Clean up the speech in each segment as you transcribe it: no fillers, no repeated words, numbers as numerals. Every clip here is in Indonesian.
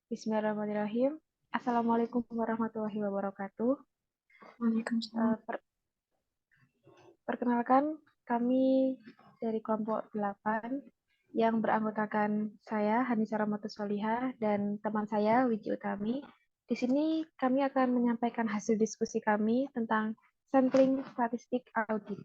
Bismillahirrahmanirrahim. Assalamualaikum warahmatullahi wabarakatuh. Waalaikumsalam. Perkenalkan, kami dari kelompok 8 yang beranggotakan saya, Hanisa Rahmatus Solihah, dan teman saya, Wiji Utami. Di sini kami akan menyampaikan hasil diskusi kami tentang sampling statistik audit.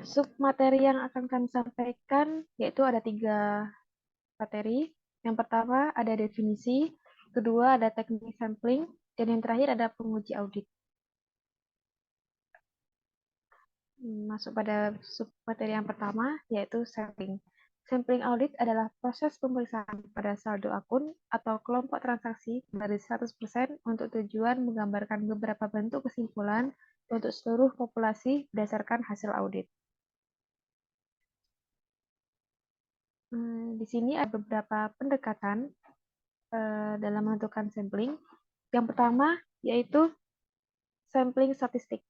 Submateri yang akan kami sampaikan yaitu ada 3 materi. Yang pertama ada definisi, kedua ada teknik sampling, dan yang terakhir ada penguji audit. Masuk pada submateri yang pertama, yaitu sampling. Sampling audit adalah proses pemeriksaan pada saldo akun atau kelompok transaksi dari 100% untuk tujuan menggambarkan beberapa bentuk kesimpulan untuk seluruh populasi berdasarkan hasil audit. Di sini ada beberapa pendekatan dalam menentukan sampling. Yang pertama yaitu sampling statistik.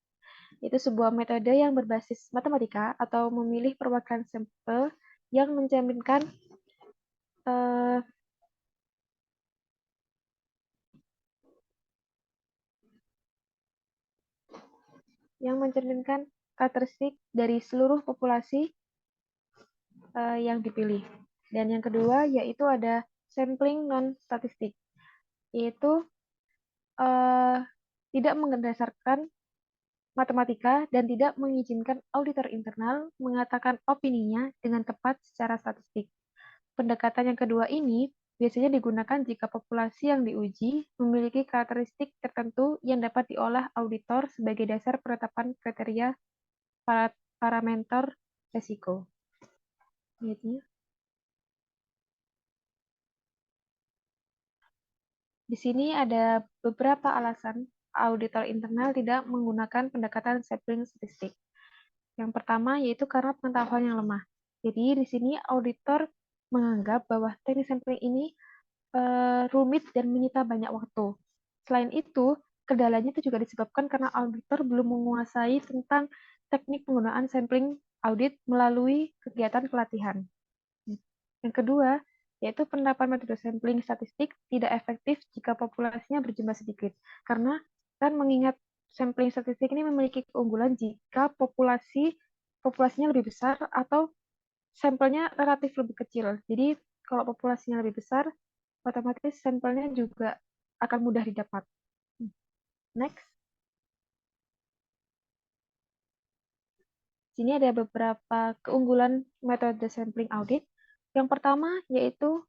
Itu sebuah metode yang berbasis matematika atau memilih perwakilan sampel yang mencerminkan karakteristik dari seluruh populasi yang dipilih. Dan yang kedua yaitu ada sampling non-statistik, yaitu tidak berdasarkan matematika dan tidak mengizinkan auditor internal mengatakan opininya dengan tepat secara statistik. Pendekatan yang kedua ini biasanya digunakan jika populasi yang diuji memiliki karakteristik tertentu yang dapat diolah auditor sebagai dasar penetapan kriteria parameter resiko. Di sini ada beberapa alasan auditor internal tidak menggunakan pendekatan sampling statistik. Yang pertama yaitu karena pengetahuan yang lemah. Jadi di sini auditor menganggap bahwa teknik sampling ini rumit dan menyita banyak waktu. Selain itu, kendalanya itu juga disebabkan karena auditor belum menguasai tentang teknik penggunaan sampling audit melalui kegiatan pelatihan. Yang kedua, yaitu penerapan metode sampling statistik tidak efektif jika populasinya berjumlah sedikit. Karena kan mengingat sampling statistik ini memiliki keunggulan jika populasinya lebih besar atau sampelnya relatif lebih kecil. Jadi kalau populasinya lebih besar, otomatis sampelnya juga akan mudah didapat. Next. Sini ada beberapa keunggulan metode sampling audit. Yang pertama yaitu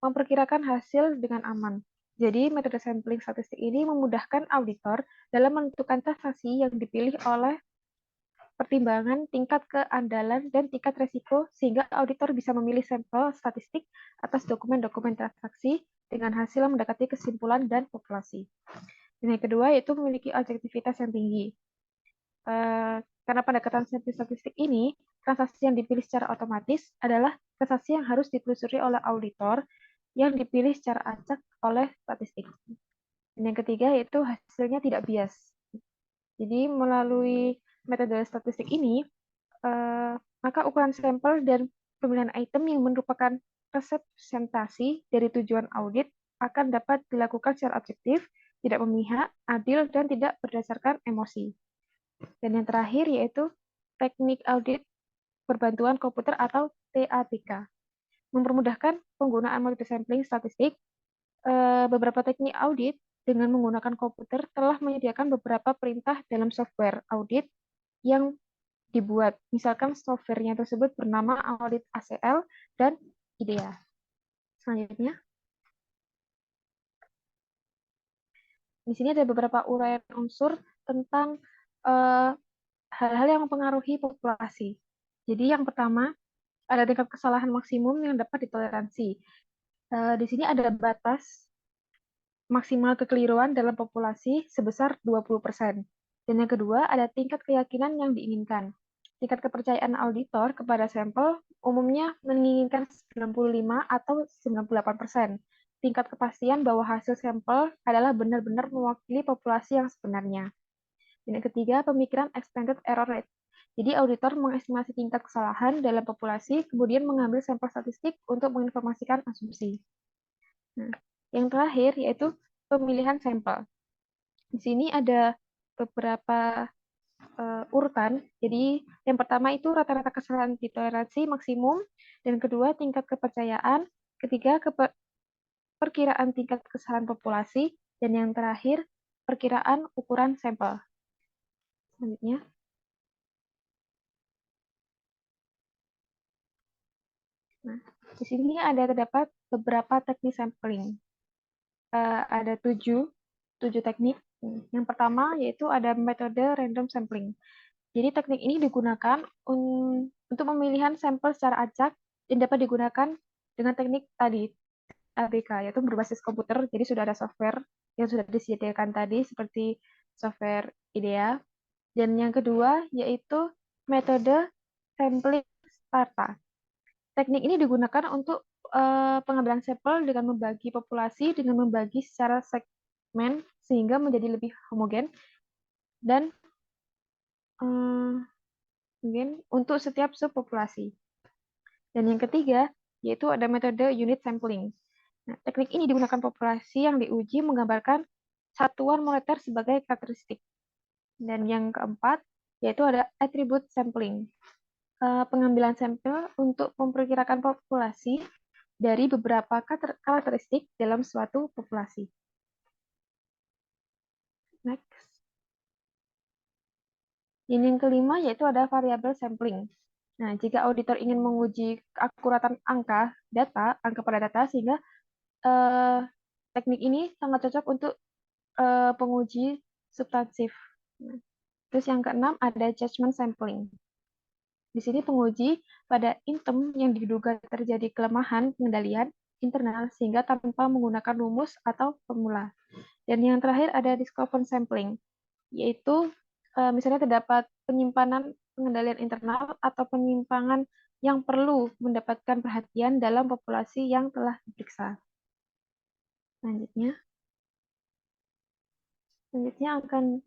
memperkirakan hasil dengan aman. Jadi, metode sampling statistik ini memudahkan auditor dalam menentukan transaksi yang dipilih oleh pertimbangan tingkat keandalan dan tingkat resiko, sehingga auditor bisa memilih sampel statistik atas dokumen-dokumen transaksi dengan hasil yang mendekati kesimpulan dan populasi. Dan yang kedua, yaitu memiliki objektivitas yang tinggi. Karena pendekatan sampling statistik ini, transaksi yang dipilih secara otomatis adalah transaksi yang harus ditelusuri oleh auditor yang dipilih secara acak oleh statistik. Dan yang ketiga yaitu hasilnya tidak bias. Jadi melalui metode statistik ini, maka ukuran sampel dan pemilihan item yang merupakan representasi dari tujuan audit akan dapat dilakukan secara objektif, tidak memihak, adil, dan tidak berdasarkan emosi. Dan yang terakhir yaitu teknik audit berbantuan komputer atau TABK. Mempermudahkan penggunaan metode sampling statistik, beberapa teknik audit dengan menggunakan komputer telah menyediakan beberapa perintah dalam software audit yang dibuat. Misalkan softwarenya tersebut bernama Audit ACL dan IDEA. Selanjutnya, di sini ada beberapa uraian unsur tentang hal-hal yang mempengaruhi populasi. Jadi yang pertama, ada tingkat kesalahan maksimum yang dapat ditoleransi. Di sini ada batas maksimal kekeliruan dalam populasi sebesar 20%. Dan yang kedua, ada tingkat keyakinan yang diinginkan. Tingkat kepercayaan auditor kepada sampel umumnya menginginkan 95 atau 98%. Tingkat kepastian bahwa hasil sampel adalah benar-benar mewakili populasi yang sebenarnya. Dan yang ketiga, pemikiran expected error rate. Jadi auditor mengestimasi tingkat kesalahan dalam populasi, kemudian mengambil sampel statistik untuk menginformasikan asumsi. Nah, yang terakhir yaitu pemilihan sampel. Di sini ada beberapa urutan. Jadi yang pertama itu rata-rata kesalahan ditoleransi maksimum, dan kedua tingkat kepercayaan, ketiga perkiraan tingkat kesalahan populasi, dan yang terakhir perkiraan ukuran sampel. Selanjutnya. Nah, di sini terdapat beberapa teknik sampling. Ada tujuh teknik. Yang pertama yaitu ada metode random sampling. Jadi teknik ini digunakan untuk pemilihan sampel secara acak dan dapat digunakan dengan teknik tadi ABK, yaitu berbasis komputer. Jadi sudah ada software yang sudah disediakan tadi seperti software IDEA. Dan yang kedua yaitu metode sampling Sparta. Teknik ini digunakan untuk pengambilan sampel dengan membagi populasi dengan membagi secara segmen sehingga menjadi lebih homogen dan mungkin untuk setiap subpopulasi. Dan yang ketiga yaitu ada metode unit sampling. Nah, teknik ini digunakan populasi yang diuji menggambarkan satuan moneter sebagai karakteristik. Dan yang keempat yaitu ada attribute sampling. Pengambilan sampel untuk memperkirakan populasi dari beberapa karakteristik dalam suatu populasi. Next. Yang kelima yaitu ada variabel sampling. Nah, jika auditor ingin menguji keakuratan angka pada data, sehingga teknik ini sangat cocok untuk penguji substansif. Terus yang keenam ada judgment sampling. Di sini penguji pada item yang diduga terjadi kelemahan pengendalian internal sehingga tanpa menggunakan rumus atau formula. Dan yang terakhir ada discrepant sampling, yaitu misalnya terdapat penyimpanan pengendalian internal atau penyimpangan yang perlu mendapatkan perhatian dalam populasi yang telah diperiksa. Selanjutnya akan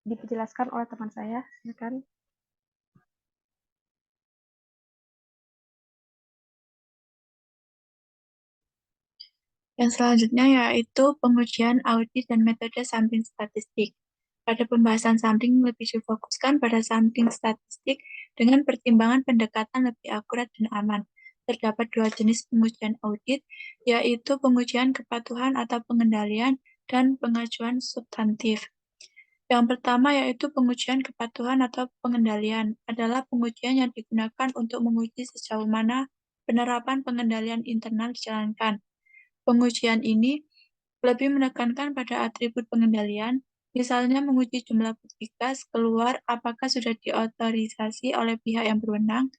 dijelaskan oleh teman saya. Silakan. Yang selanjutnya yaitu pengujian audit dan metode sampling statistik. Pada pembahasan sampling lebih difokuskan pada sampling statistik dengan pertimbangan pendekatan lebih akurat dan aman. Terdapat dua jenis pengujian audit, yaitu pengujian kepatuhan atau pengendalian dan pengajuan substantif. Yang pertama yaitu pengujian kepatuhan atau pengendalian adalah pengujian yang digunakan untuk menguji sejauh mana penerapan pengendalian internal dijalankan. Pengujian ini lebih menekankan pada atribut pengendalian, misalnya menguji jumlah bukti gas keluar apakah sudah diotorisasi oleh pihak yang berwenang,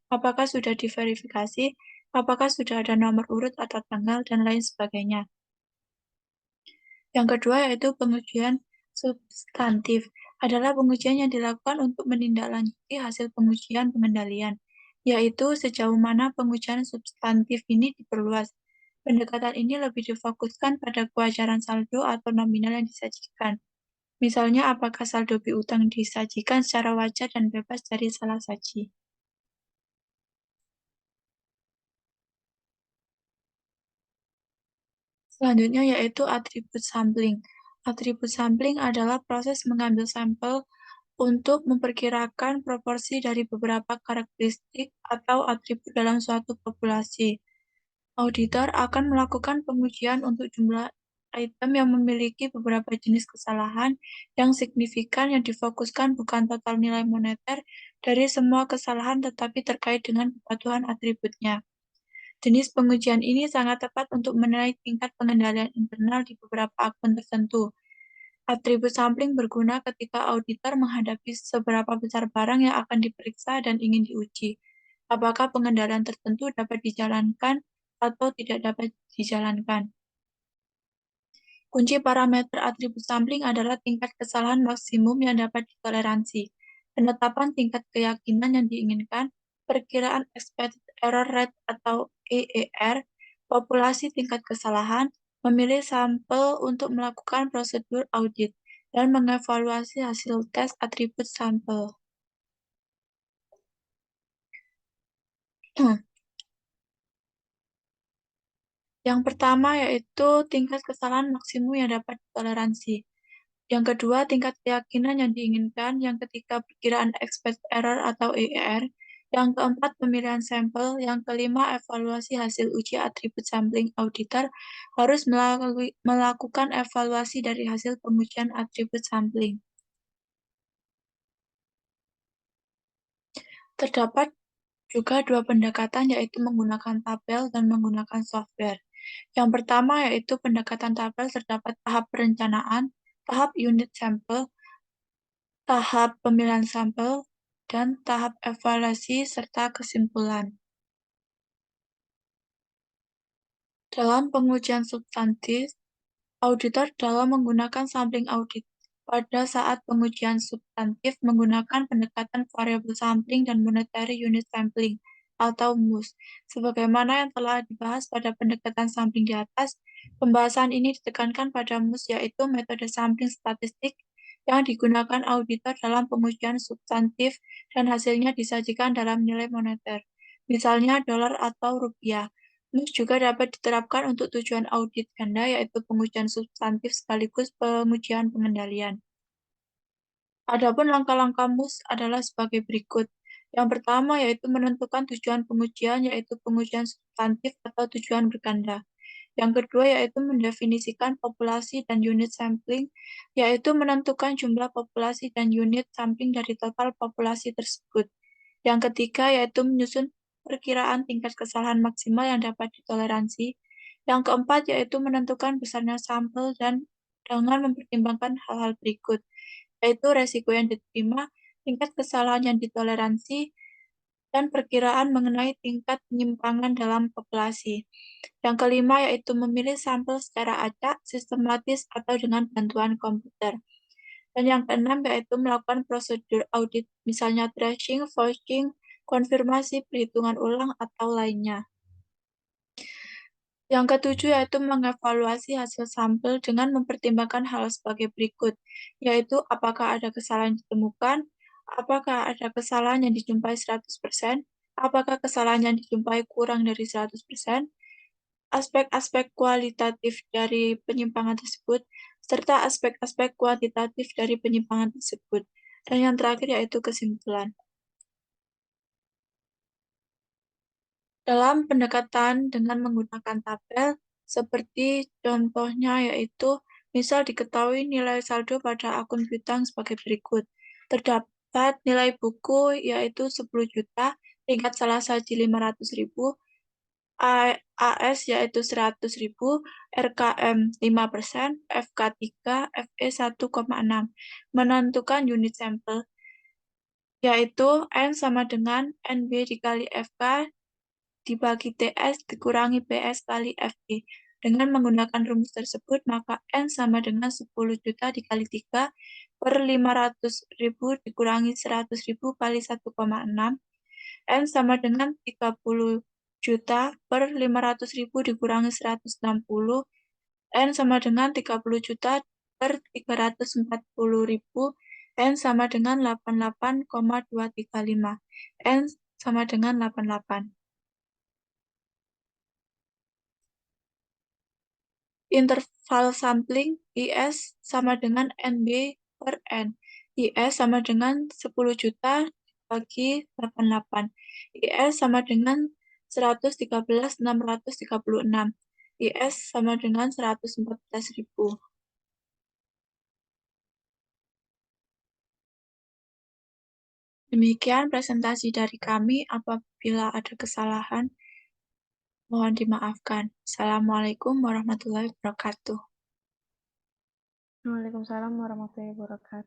apakah sudah diverifikasi, apakah sudah ada nomor urut atau tanggal, dan lain sebagainya. Yang kedua yaitu pengujian substantif, adalah pengujian yang dilakukan untuk menindaklanjuti hasil pengujian pengendalian, yaitu sejauh mana pengujian substantif ini diperluas. Pendekatan ini lebih difokuskan pada kewajaran saldo atau nominal yang disajikan. Misalnya, apakah saldo piutang disajikan secara wajar dan bebas dari salah saji. Selanjutnya yaitu atribut sampling. Atribut sampling adalah proses mengambil sampel untuk memperkirakan proporsi dari beberapa karakteristik atau atribut dalam suatu populasi. Auditor akan melakukan pengujian untuk jumlah item yang memiliki beberapa jenis kesalahan yang signifikan yang difokuskan bukan total nilai moneter dari semua kesalahan tetapi terkait dengan kepatuhan atributnya. Jenis pengujian ini sangat tepat untuk menilai tingkat pengendalian internal di beberapa akun tertentu. Atribut sampling berguna ketika auditor menghadapi seberapa besar barang yang akan diperiksa dan ingin diuji. Apakah pengendalian tertentu dapat dijalankan atau tidak dapat dijalankan. Kunci parameter atribut sampling adalah tingkat kesalahan maksimum yang dapat ditoleransi, penetapan tingkat keyakinan yang diinginkan, perkiraan expected error rate atau EER, populasi tingkat kesalahan, memilih sampel untuk melakukan prosedur audit. dan mengevaluasi hasil tes atribut sampel. Yang pertama yaitu tingkat kesalahan maksimum yang dapat ditoleransi. Yang kedua, tingkat keyakinan yang diinginkan. Yang ketiga, perkiraan expected error atau EER. Yang keempat, pemilihan sampel. Yang kelima, evaluasi hasil uji atribut sampling. Auditor harus melakukan evaluasi dari hasil pengujian atribut sampling. Terdapat juga dua pendekatan, yaitu menggunakan tabel dan menggunakan software. Yang pertama yaitu pendekatan tabel, terdapat tahap perencanaan, tahap unit sampel, tahap pemilihan sampel, dan tahap evaluasi serta kesimpulan. Dalam pengujian substantif, auditor dalam menggunakan sampling audit. Pada saat pengujian substantif menggunakan pendekatan variable sampling dan monetary unit sampling atau MUS. Sebagaimana yang telah dibahas pada pendekatan sampling di atas, pembahasan ini ditekankan pada MUS, yaitu metode sampling statistik yang digunakan auditor dalam pengujian substantif dan hasilnya disajikan dalam nilai moneter, misalnya dolar atau rupiah. MUS juga dapat diterapkan untuk tujuan audit ganda, yaitu pengujian substantif sekaligus pengujian pengendalian. Adapun langkah-langkah MUS adalah sebagai berikut. Yang pertama yaitu menentukan tujuan pengujian, yaitu pengujian substantif atau tujuan berganda. Yang kedua yaitu mendefinisikan populasi dan unit sampling, yaitu menentukan jumlah populasi dan unit sampling dari total populasi tersebut. Yang ketiga yaitu menyusun perkiraan tingkat kesalahan maksimal yang dapat ditoleransi. Yang keempat yaitu menentukan besarnya sampel dan dengan mempertimbangkan hal-hal berikut, yaitu resiko yang diterima, tingkat kesalahan yang ditoleransi, dan perkiraan mengenai tingkat penyimpangan dalam populasi. Yang kelima yaitu memilih sampel secara acak, sistematis, atau dengan bantuan komputer. Dan yang keenam yaitu melakukan prosedur audit, misalnya tracing, voicing, konfirmasi, perhitungan ulang, atau lainnya. Yang ketujuh yaitu mengevaluasi hasil sampel dengan mempertimbangkan hal sebagai berikut, yaitu apakah ada kesalahan ditemukan, apakah ada kesalahan yang dijumpai 100%, apakah kesalahan yang dijumpai kurang dari 100%, aspek-aspek kualitatif dari penyimpangan tersebut, serta aspek-aspek kuantitatif dari penyimpangan tersebut. Dan yang terakhir yaitu kesimpulan. Dalam pendekatan dengan menggunakan tabel, seperti contohnya yaitu, misal diketahui nilai saldo pada akun piutang sebagai berikut. Terdapat nilai buku yaitu 10 juta, tingkat salah saji 500.000, AS yaitu 100.000, RKM 5%, FK 3, FE 1,6. Menentukan unit sampel, yaitu N sama dengan NB dikali FK dibagi TS dikurangi PS kali FE. Dengan menggunakan rumus tersebut, maka N sama dengan 10 juta dikali 3 per 500.000 dikurangi 100.000 kali 1,6. N sama dengan 30 juta per 500.000 dikurangi 160. N sama dengan 30 juta per 340.000. N sama dengan 88,235. N sama dengan 88. Interval sampling IS sama dengan NB per N. IS sama dengan 10 juta bagi 88. IS sama dengan 113.636. IS sama dengan 114.000. Demikian presentasi dari kami. Apabila ada kesalahan, mohon dimaafkan. Assalamualaikum warahmatullahi wabarakatuh. Waalaikumsalam warahmatullahi wabarakatuh.